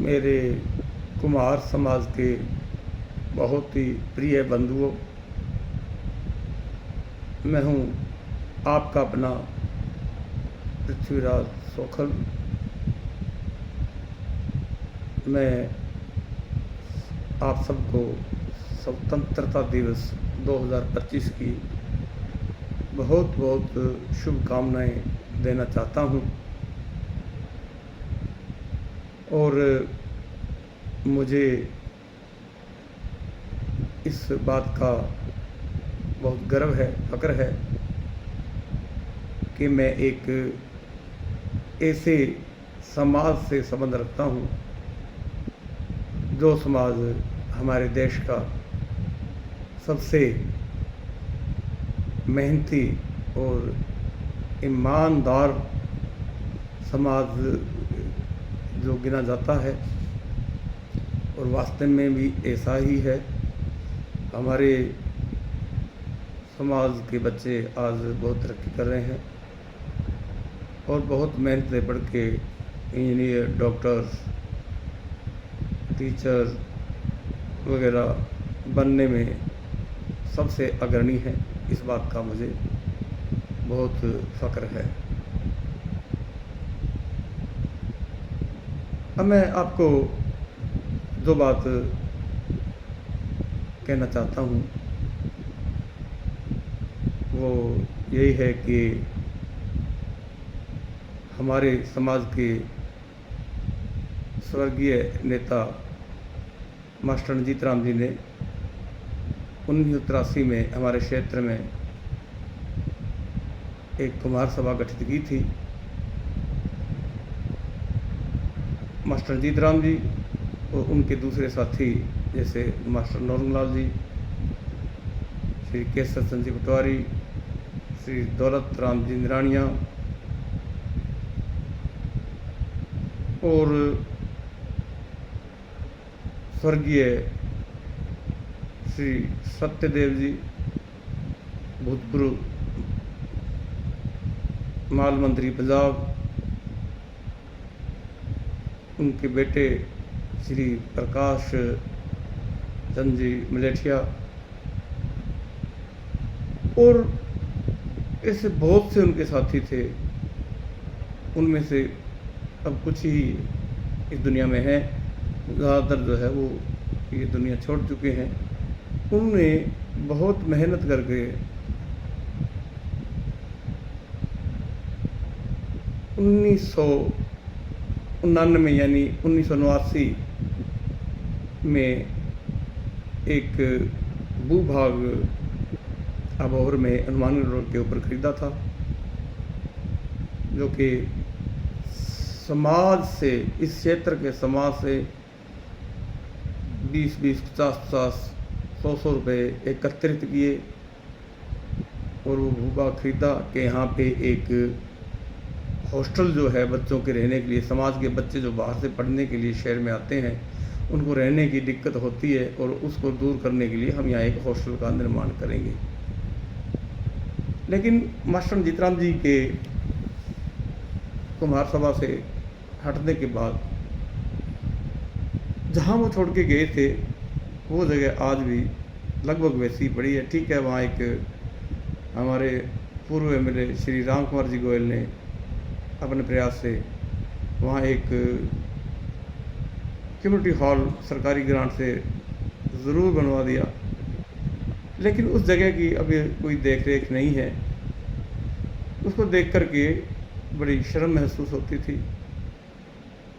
मेरे कुम्हार समाज के बहुत ही प्रिय बंधुओं, मैं हूँ आपका अपना पृथ्वीराज सोखल। मैं आप सबको स्वतंत्रता दिवस 2025 की बहुत बहुत शुभकामनाएं देना चाहता हूँ। और मुझे इस बात का बहुत गर्व है, फ़ख्र है कि मैं एक ऐसे समाज से संबंध रखता हूँ जो समाज हमारे देश का सबसे मेहनती और ईमानदार समाज जो गिना जाता है, और वास्तव में भी ऐसा ही है। हमारे समाज के बच्चे आज बहुत तरक्की कर रहे हैं और बहुत मेहनत से पढ़ के इंजीनियर, डॉक्टर्स, टीचर वगैरह बनने में सबसे अग्रणी है। इस बात का मुझे बहुत फ़ख्र है। अब मैं आपको जो बात कहना चाहता हूँ वो यही है कि हमारे समाज के स्वर्गीय नेता मास्टर रणजीत राम जी ने 1983 में हमारे क्षेत्र में एक कुम्हार सभा गठित की थी। मास्टर रणजीत राम जी और उनके दूसरे साथी जैसे मास्टर नौरंगलाल जी, श्री केसर चंद जी पटवारी, श्री दौलत राम जी निरानिया और स्वर्गीय श्री सत्यदेव जी, भूतपूर्व माल मंत्री पंजाब, उनके बेटे श्री प्रकाश चंद जी मलेठिया और ऐसे बहुत से उनके साथी थे। उनमें से अब कुछ ही इस दुनिया में हैं, ज़्यादातर जो है वो ये दुनिया छोड़ चुके हैं। उन्होंने बहुत मेहनत करके 1999 यानी 1989 में एक भूभाग अबोहर में हनुमानगढ़ रोड के ऊपर खरीदा था, जो कि समाज से, इस क्षेत्र के समाज से 20-20, 50-50, 100-100 रुपये एकत्रित किए और वो भूभाग खरीदा कि यहाँ पे एक हॉस्टल जो है बच्चों के रहने के लिए, समाज के बच्चे जो बाहर से पढ़ने के लिए शहर में आते हैं उनको रहने की दिक्कत होती है और उसको दूर करने के लिए हम यहाँ एक हॉस्टल का निर्माण करेंगे। लेकिन मास्टर रणजीत राम जी के कुम्हार सभा से हटने के बाद जहाँ वो छोड़ के गए थे वो जगह आज भी लगभग वैसी ही पड़ी है। ठीक है, वहाँ एक हमारे पूर्व एमएलए श्री राम कुमार जी गोयल ने अपने प्रयास से वहाँ एक कम्युनिटी हॉल सरकारी ग्रांट से ज़रूर बनवा दिया, लेकिन उस जगह की अभी कोई देख रेख नहीं है। उसको देख कर के बड़ी शर्म महसूस होती थी।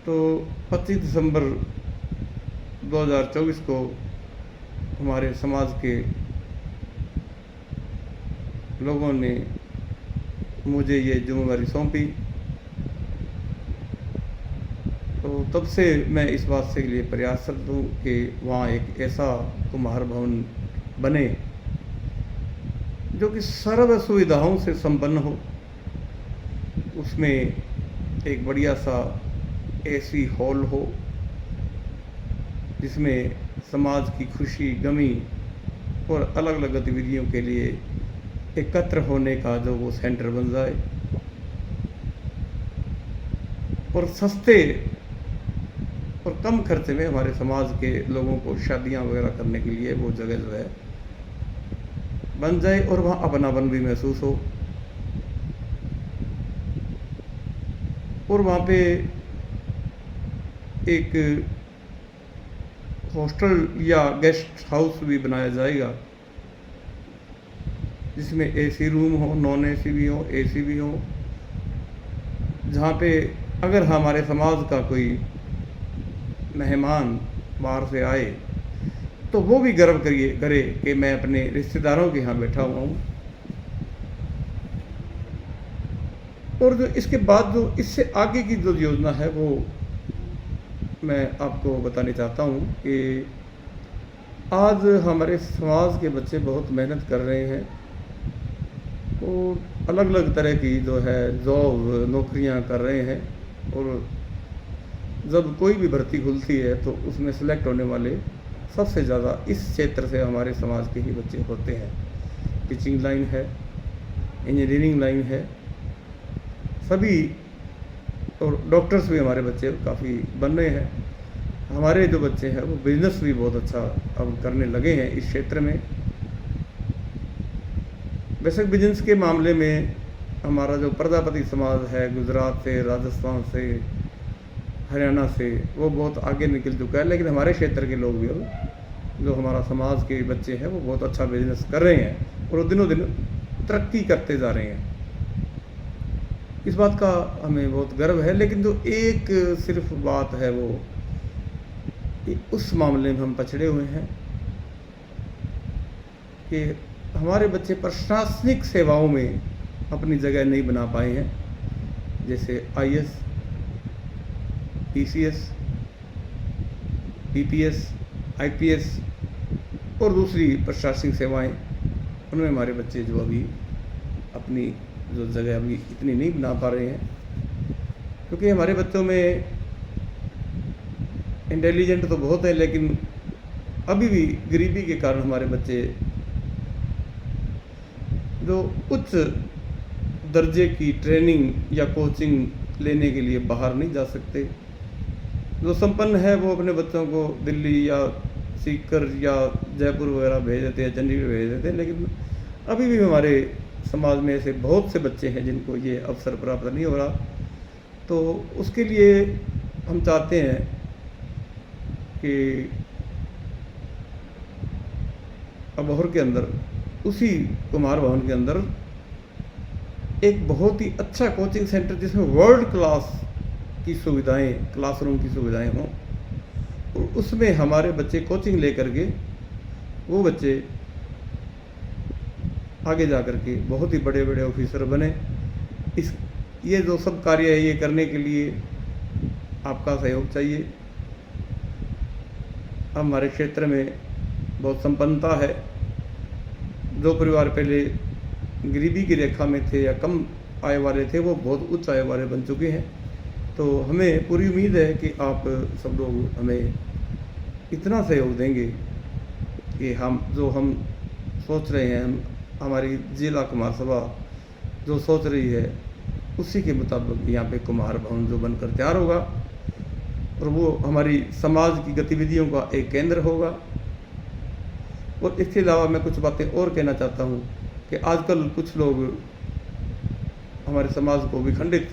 तो 25 दिसंबर 2024 को हमारे समाज के लोगों ने मुझे ये जिम्मेदारी सौंपी। तो तब से मैं इस बात से लिए प्रयासरत हूँ कि वहाँ एक ऐसा कुम्हार भवन बने जो कि सर्व सुविधाओं से संपन्न हो। उसमें एक बढ़िया सा एसी हॉल हो जिसमें समाज की खुशी, गमी और अलग अलग गतिविधियों के लिए एकत्र होने का जो वो सेंटर बन जाए, और सस्ते और कम खर्चे में हमारे समाज के लोगों को शादियां वगैरह करने के लिए वो जगह जो है बन जाए और वहाँ अपनापन भी महसूस हो, और वहाँ पे एक हॉस्टल या गेस्ट हाउस भी बनाया जाएगा जिसमें एसी रूम हो, नॉन एसी भी हो, एसी भी हो, जहाँ पे अगर हमारे समाज का कोई मेहमान बाहर से आए तो वो भी गर्व करे कि मैं अपने रिश्तेदारों के यहाँ बैठा हुआ हूँ। और जो इसके बाद जो इससे आगे की जो योजना है वो मैं आपको बताना चाहता हूँ कि आज हमारे समाज के बच्चे बहुत मेहनत कर रहे हैं और अलग अलग तरह की जो है जॉब नौकरियां कर रहे हैं, और जब कोई भी भर्ती खुलती है तो उसमें सेलेक्ट होने वाले सबसे ज़्यादा इस क्षेत्र से हमारे समाज के ही बच्चे होते हैं। टीचिंग लाइन है, इंजीनियरिंग लाइन है, सभी, और डॉक्टर्स भी हमारे बच्चे काफ़ी बन रहे हैं। हमारे जो बच्चे हैं वो बिजनेस भी बहुत अच्छा अब करने लगे हैं इस क्षेत्र में। वैसे बिजनेस के मामले में हमारा जो प्रजापति समाज है गुजरात से, राजस्थान से, हरियाणा से, वो बहुत आगे निकल चुका है, लेकिन हमारे क्षेत्र के लोग भी अब जो हमारा समाज के बच्चे हैं वो बहुत अच्छा बिजनेस कर रहे हैं और वो दिनों दिन तरक्की करते जा रहे हैं। इस बात का हमें बहुत गर्व है। लेकिन जो एक सिर्फ बात है वो उस मामले में हम पछड़े हुए हैं कि हमारे बच्चे प्रशासनिक सेवाओं में अपनी जगह नहीं बना पाए हैं, जैसे आईएएस, पीसीएस, पीपीएस, आईपीएस और दूसरी प्रशासनिक सेवाएं, उनमें हमारे बच्चे जो अभी अपनी जो जगह अभी इतनी नहीं बना पा रहे हैं, क्योंकि हमारे बच्चों में इंटेलिजेंट तो बहुत है, लेकिन अभी भी गरीबी के कारण हमारे बच्चे जो उच्च दर्जे की ट्रेनिंग या कोचिंग लेने के लिए बाहर नहीं जा सकते। जो संपन्न है वो अपने बच्चों को दिल्ली या सीकर या जयपुर वगैरह भेज देते हैं, चंडीगढ़ भेज देते हैं, लेकिन अभी भी हमारे समाज में ऐसे बहुत से बच्चे हैं जिनको ये अवसर प्राप्त नहीं हो रहा। तो उसके लिए हम चाहते हैं कि अबोहर के अंदर, उसी कुमार भवन के अंदर एक बहुत ही अच्छा कोचिंग सेंटर जिसमें वर्ल्ड क्लास की सुविधाएं, क्लासरूम की सुविधाएं हों, और उसमें हमारे बच्चे कोचिंग लेकर के वो बच्चे आगे जा कर के बहुत ही बड़े बड़े ऑफिसर बने। ये जो सब कार्य है ये करने के लिए आपका सहयोग चाहिए। हमारे क्षेत्र में बहुत संपन्नता है। जो परिवार पहले गरीबी की रेखा में थे या कम आय वाले थे वो बहुत उच्च आय वाले बन चुके हैं। तो हमें पूरी उम्मीद है कि आप सब लोग हमें इतना सहयोग देंगे कि हम सोच रहे हैं, हमारी जिला कुमार सभा जो सोच रही है उसी के मुताबिक यहाँ पे कुमार भवन जो बनकर तैयार होगा और वो हमारी समाज की गतिविधियों का एक केंद्र होगा। और इसके अलावा मैं कुछ बातें और कहना चाहता हूँ कि आजकल कुछ लोग हमारे समाज को विखंडित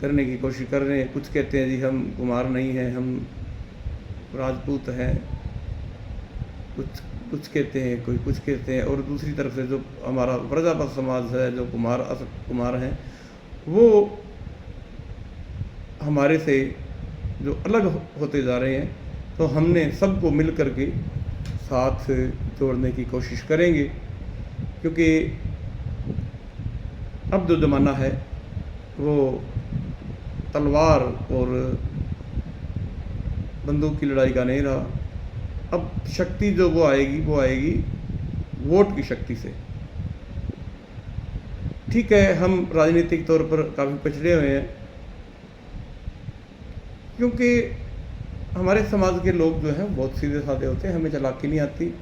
करने की कोशिश कर रहे हैं। कुछ कहते हैं जी हम कुमार नहीं हैं, हम राजपूत हैं, कुछ कहते हैं, कोई कुछ कहते हैं। और दूसरी तरफ से जो हमारा प्रजापत समाज है, जो कुमार हैं, वो हमारे से जो अलग होते जा रहे हैं। तो हमने सबको मिल कर के साथ जोड़ने की कोशिश करेंगे, क्योंकि अब जो ज़माना है वो तलवार और बंदूक की लड़ाई का नहीं रहा। अब शक्ति जो वो आएगी वोट की शक्ति से। ठीक है, हम राजनीतिक तौर पर काफ़ी पिछड़े हुए हैं, क्योंकि हमारे समाज के लोग जो हैं बहुत सीधे साधे होते हैं। हमें चालाकी नहीं आती,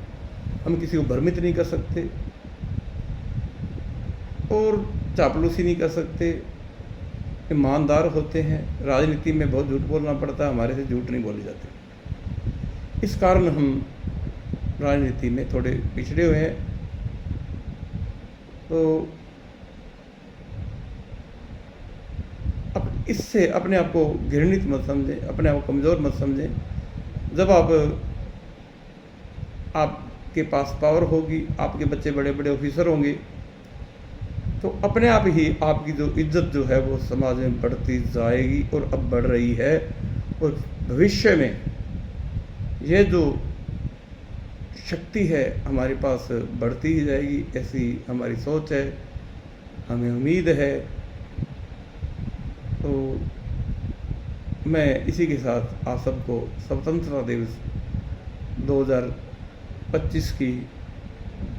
हम किसी को भ्रमित नहीं कर सकते और चापलूसी नहीं कर सकते। ईमानदार होते हैं। राजनीति में बहुत झूठ बोलना पड़ता है, हमारे से झूठ नहीं बोले जाते। इस कारण हम राजनीति में थोड़े पिछड़े हुए हैं। तो अब इससे अपने आप को घृणित मत समझें, अपने आप को कमज़ोर मत समझें। जब आपके पास पावर होगी, आपके बच्चे बड़े बड़े ऑफिसर होंगे, तो अपने आप ही आपकी जो इज्जत जो है वो समाज में बढ़ती जाएगी, और अब बढ़ रही है, और भविष्य में ये जो शक्ति है हमारे पास बढ़ती ही जाएगी। ऐसी हमारी सोच है, हमें उम्मीद है। तो मैं इसी के साथ आप सबको स्वतंत्रता दिवस 2025 की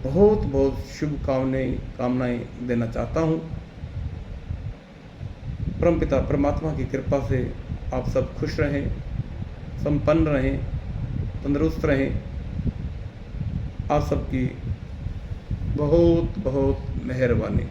बहुत बहुत कामनाएं देना चाहता हूँ। परमपिता परमात्मा की कृपा से आप सब खुश रहें, संपन्न रहें, तंदुरुस्त रहें। आप सबकी बहुत बहुत मेहरबानी।